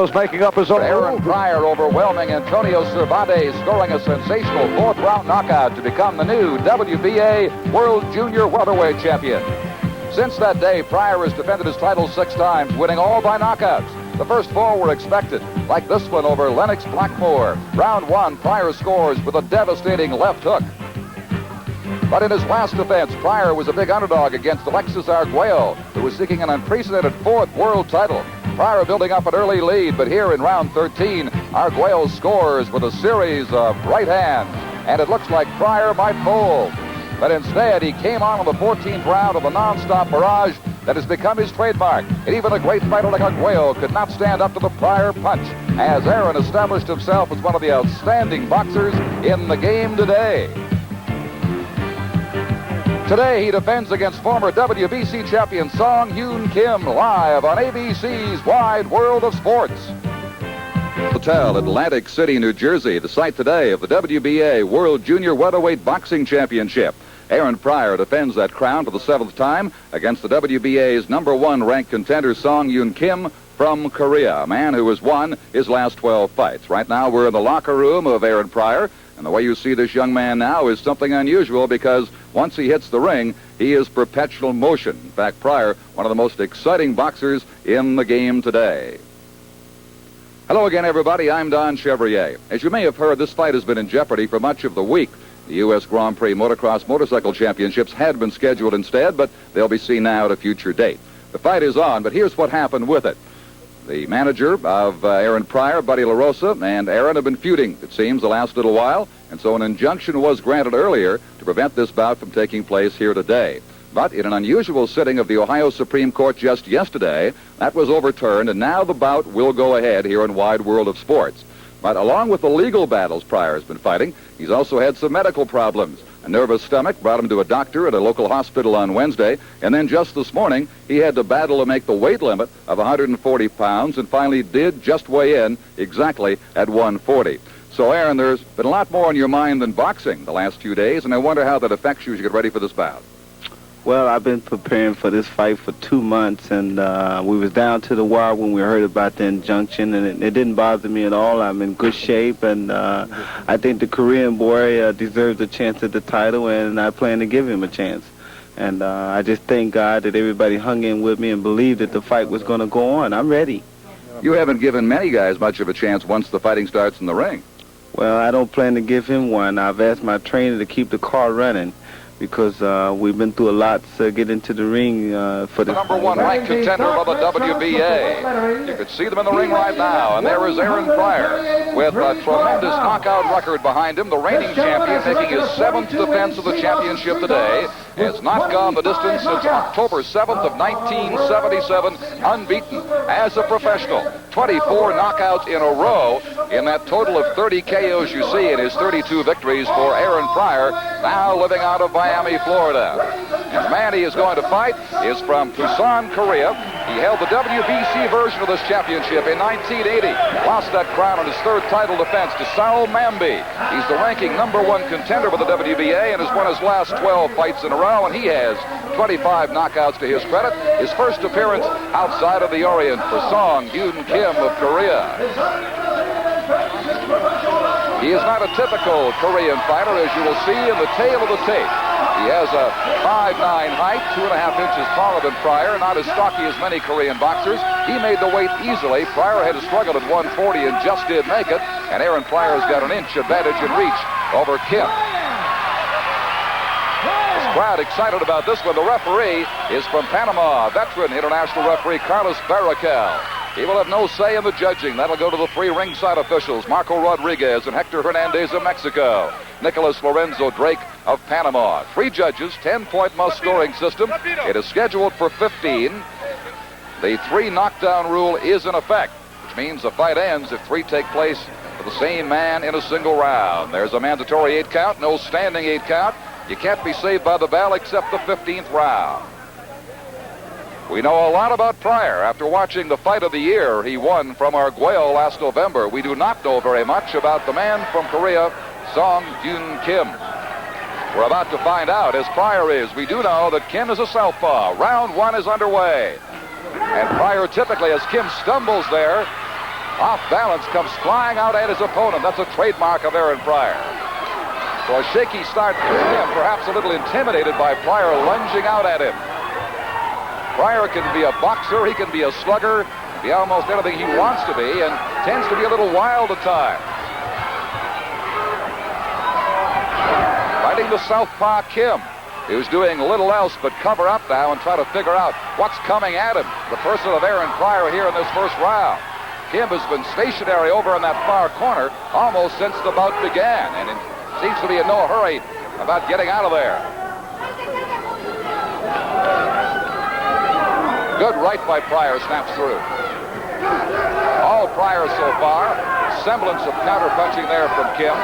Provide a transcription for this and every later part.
Making up his own. Aaron Pryor overwhelming Antonio Cervantes, scoring a sensational fourth-round knockout to become the new WBA World Junior Welterweight Champion. Since that day, Pryor has defended his title 6 times, winning all by knockouts. The first 4 were expected, like this one over Lennox Blackmore. Round 1, Pryor scores with a devastating left hook. But in his last defense, Pryor was a big underdog against Alexis Arguello, who was seeking an unprecedented 4th world title. Pryor building up an early lead, but here in round 13, Arguello scores with a series of right hands, and it looks like Pryor might fold. But instead, he came on in the 14th round of a non-stop barrage that has become his trademark. And even a great fighter like Arguello could not stand up to the Pryor punch, as Aaron established himself as one of the outstanding boxers in the game today. Today, he defends against former WBC champion Song Hyun Kim, live on ABC's Wide World of Sports. Hotel, Atlantic City, New Jersey, the site today of the WBA World Junior Welterweight Boxing Championship. Aaron Pryor defends that crown for the 7th time against the WBA's #1 ranked contender Song Hyun Kim from Korea, a man who has won his last 12 fights. Right now, we're in the locker room of Aaron Pryor, and the way you see this young man now is something unusual because once he hits the ring, he is perpetual motion. In fact, Pryor, one of the most exciting boxers in the game today. Hello again, everybody. I'm Don Chevrier. As you may have heard, this fight has been in jeopardy for much of the week. The U.S. Grand Prix Motocross Motorcycle Championships had been scheduled instead, but they'll be seen now at a future date. The fight is on, but here's what happened with it. The manager of Aaron Pryor, Buddy LaRosa, and Aaron have been feuding, it seems, the last little while, and so an injunction was granted earlier to prevent this bout from taking place here today. But in an unusual sitting of the Ohio Supreme Court just yesterday, that was overturned, and now the bout will go ahead here in Wide World of Sports. But along with the legal battles Pryor has been fighting, he's also had some medical problems. A nervous stomach brought him to a doctor at a local hospital on Wednesday, and then just this morning, he had to battle to make the weight limit of 140 pounds and finally did just weigh in exactly at 140. So, Aaron, there's been a lot more on your mind than boxing the last few days, and I wonder how that affects you as you get ready for this bout. Well, I've been preparing for this fight for 2 months, and we was down to the wire when we heard about the injunction, and it didn't bother me at all. I'm in good shape, and I think the Korean boy deserves a chance at the title, and I plan to give him a chance. And I just thank God that everybody hung in with me and believed that the fight was going to go on. I'm ready. You haven't given many guys much of a chance once the fighting starts in the ring. Well, I don't plan to give him one. I've asked my trainer to keep the car running, because we've been through a lot to get into the ring for the #1 ranked contender of the WBA. You could see them in the ring right now, and there is Aaron Pryor with a tremendous knockout record behind him. The reigning champion, making his 7th defense of the championship today, has not gone the distance since October 7th of 1977, unbeaten as a professional. 24 knockouts in a row in that total of 30 KOs you see in his 32 victories for Aaron Pryor, now living out of Miami, Florida. And the man he is going to fight is from Busan, Korea. He held the WBC version of this championship in 1980. Lost that crown in his 3rd title defense to Sao Mambi. He's the ranking #1 contender with the WBA and has won his last 12 fights in a row, and he has 25 knockouts to his credit. His first appearance outside of the Orient for Song Hyun Kim of Korea. He is not a typical Korean fighter, as you will see in the tail of the tape. He has a 5'9" height, 2.5 inches taller than Pryor, not as stocky as many Korean boxers. He made the weight easily. Pryor had to struggle at 140 and just did make it, and Aaron Pryor's got an inch advantage in reach over Kim. This crowd excited about this one. The referee is from Panama, veteran international referee Carlos Barracal. He will have no say in the judging. That'll go to the 3 ringside officials, Marco Rodriguez and Hector Hernandez of Mexico, Nicholas Lorenzo Drake of Panama. 3 judges, 10-point must-scoring system. It is scheduled for 15. The 3 knockdown rule is in effect, which means the fight ends if 3 take place for the same man in a single round. There's a mandatory 8 count, no standing 8 count. You can't be saved by the bell except the 15th round. We know a lot about Pryor after watching the fight of the year he won from Arguello last November. We do not know very much about the man from Korea, Song Hyun Kim. We're about to find out, as Pryor is. We do know that Kim is a southpaw. Round 1 is underway. And Pryor typically, as Kim stumbles there, Off balance, comes flying out at his opponent. That's a trademark of Aaron Pryor. So a shaky start for him, perhaps a little intimidated by Pryor lunging out at him. Pryor can be a boxer, he can be a slugger, be almost anything he wants to be, and tends to be a little wild at times. Fighting the southpaw Kim, who's doing little else but cover up now and try to figure out what's coming at him. The person of Aaron Pryor here in this first round. Kim has been stationary over in that far corner almost since the bout began, and seems to be in no hurry about getting out of there. Good right by Pryor, snaps through. All Pryor so far. Semblance of counter-punching there from Kim.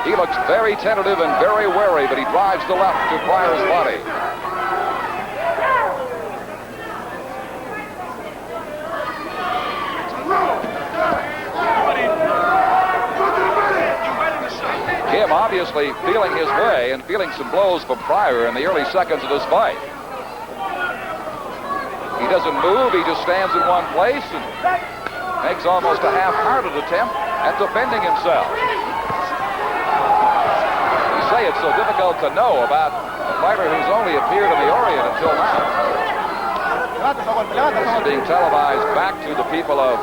He looks very tentative and very wary, but he drives the left to Pryor's body. Kim obviously feeling his way and feeling some blows from Pryor in the early seconds of this fight. He doesn't move, he just stands in one place and makes almost a half-hearted attempt at defending himself. You say it's so difficult to know about a fighter who's only appeared in the Orient until now. This is being televised back to the people of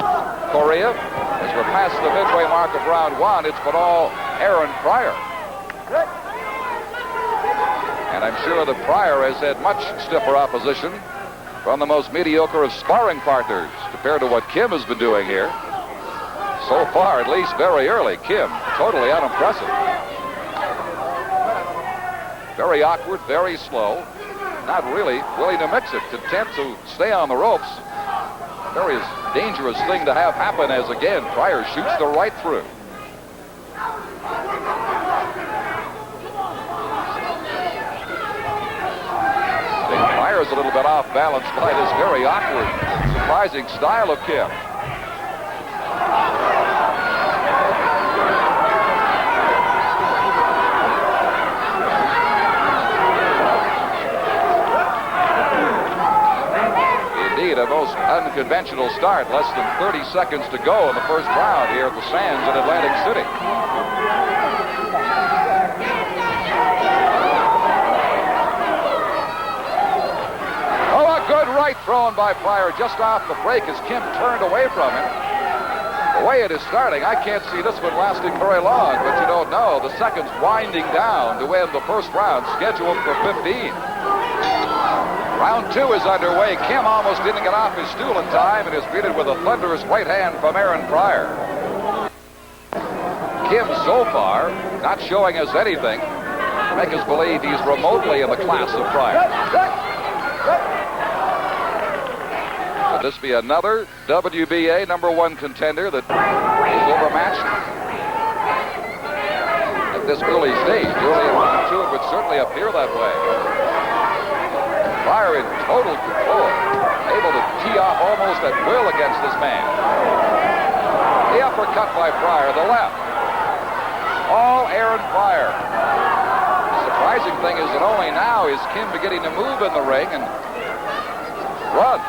Korea. As we're past the midway mark of round one, it's been all Aaron Pryor. And I'm sure that Pryor has had much stiffer opposition from the most mediocre of sparring partners compared to what Kim has been doing here. So far, at least very early, Kim, totally unimpressive. Very awkward, very slow, not really willing to mix it, content to stay on the ropes. Very dangerous thing to have happen as, again, Pryor shoots the right through. Pryor's a little bit off balance by this very awkward, surprising style of Kim. Indeed, a most unconventional start. Less than 30 seconds to go in the first round here at the Sands in Atlantic City. Good right thrown by Pryor just off the break as Kim turned away from him. The way it is starting, I can't see this one lasting very long, but you don't know. The second's winding down to end the first round, scheduled for 15. Round two is underway. Kim almost didn't get off his stool in time and is greeted with a thunderous right hand from Aaron Pryor. Kim, so far, not showing us anything to make us believe he's remotely in the class of Pryor. Could this be another WBA #1 contender that is overmatched? At this early stage, early in round two, it would certainly appear that way. Pryor in total control, able to tee off almost at will against this man. The uppercut by Pryor, the left. All Aaron Pryor. The surprising thing is that only now is Kim beginning to move in the ring and run.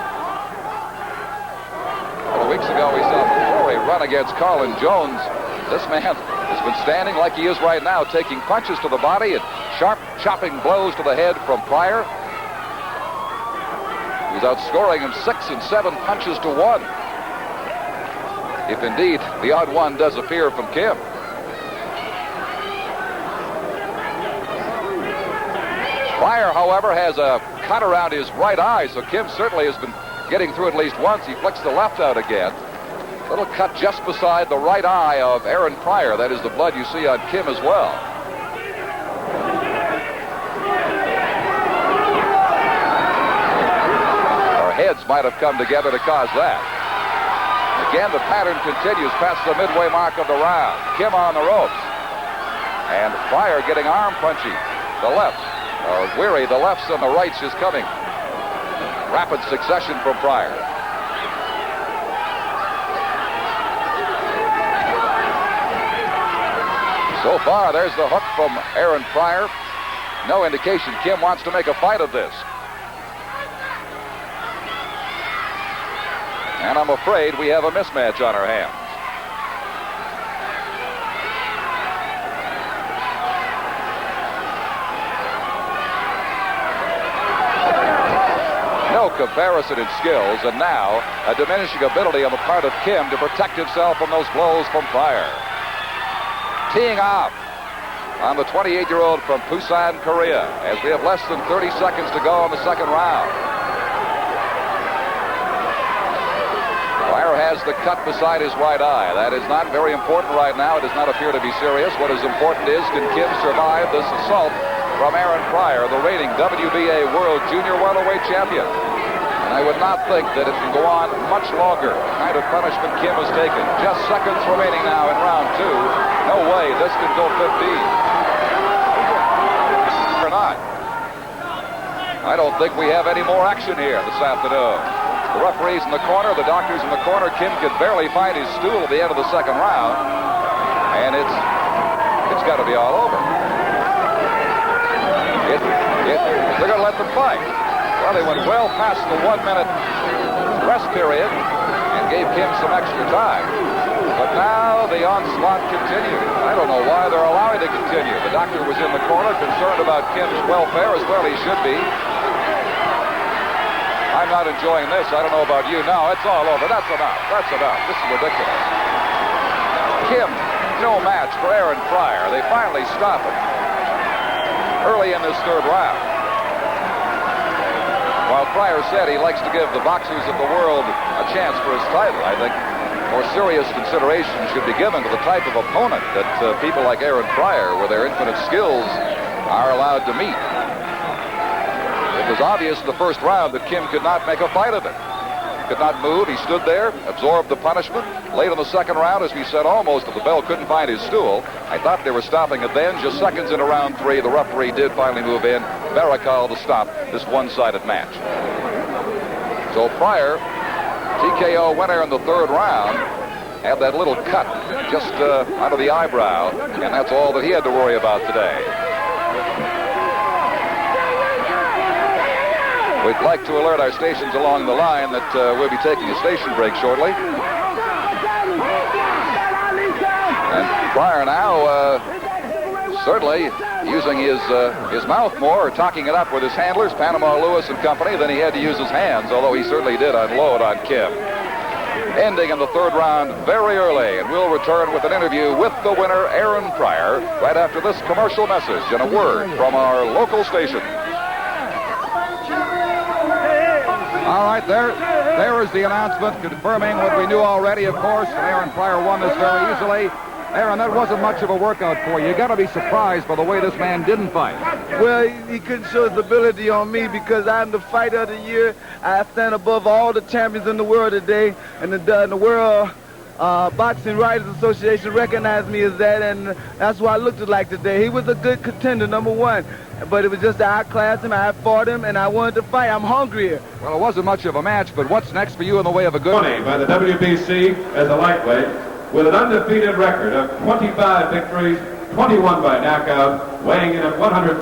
A couple of weeks ago, we saw Pryor run against Carlin Jones. This man has been standing like he is right now, taking punches to the body and sharp chopping blows to the head from Pryor. He's outscoring him 6 and 7 punches to 1. If indeed the odd one does appear from Kim. Pryor, however, has a cut around his right eye, so Kim certainly has been getting through at least once. He flicks the left out again. Little cut just beside the right eye of Aaron Pryor. That is the blood you see on Kim as well. Our heads might have come together to cause that. Again, the pattern continues past the midway mark of the round. Kim on the ropes. And Pryor getting arm punchy. The left. Weary, the lefts and the rights is coming. Rapid succession from Pryor. So far, there's the hook from Aaron Pryor. No indication Kim wants to make a fight of this. And I'm afraid we have a mismatch on our hands. comparison in skills, and now a diminishing ability on the part of Kim to protect himself from those blows from Pryor. Teeing off on the 28-year-old from Busan, Korea, as we have less than 30 seconds to go in the second round. Pryor has the cut beside his right eye. That is not very important right now. It does not appear to be serious. What is important is, can Kim survive this assault from Aaron Pryor, the reigning WBA World Junior Welterweight Champion? And I would not think that it can go on much longer. The kind of punishment Kim has taken. Just seconds remaining now in round 2. No way this can go 15. Or not. I don't think we have any more action here this afternoon. The referees in the corner, the doctors in the corner. Kim could barely find his stool at the end of the second round. And it's got to be all over. They're going to let them fight. Well, they went well past the 1-minute rest period and gave Kim some extra time. But now the onslaught continues. I don't know why they're allowing it to continue. The doctor was in the corner, concerned about Kim's welfare, as well he should be. I'm not enjoying this. I don't know about you. No, it's all over. That's enough. That's enough. This is ridiculous. Kim, no match for Aaron Pryor. They finally stop it early in this third round. While Pryor said he likes to give the boxers of the world a chance for his title, I think more serious consideration should be given to the type of opponent that people like Aaron Pryor, with their infinite skills, are allowed to meet. It was obvious in the first round that Kim could not make a fight of it. Could not move. He stood there, absorbed the punishment. Late in the second round, as we said, almost at the bell, couldn't find his stool. I thought they were stopping it then. Just seconds into round 3, the referee did finally move in. Barakal to stop this one-sided match. So Pryor, TKO winner in the third round, had that little cut just under the eyebrow, and that's all that he had to worry about today. We'd like to alert our stations along the line that we'll be taking a station break shortly. And Pryor now certainly using his mouth more, talking it up with his handlers, Panama Lewis and company, than he had to use his hands, although he certainly did unload on Kim. Ending in the third round very early, and we'll return with an interview with the winner, Aaron Pryor, right after this commercial message and a word from our local station. All right, there is the announcement confirming what we knew already, of course, and Aaron Pryor won this very easily. Aaron, that wasn't much of a workout for you. You got to be surprised by the way this man didn't fight. Well, he couldn't show his ability on me because I'm the fighter of the year. I stand above all the champions in the world today, and the World Boxing Writers Association recognized me as that, and that's what I looked like today. He was a good contender, number one, but it was just that I outclassed him, I fought him, and I wanted to fight. I'm hungrier. Well, it wasn't much of a match, but what's next for you in the way of a good... 20 by the WBC as a lightweight, with an undefeated record of 25 victories, 21 by knockout, weighing in at 100...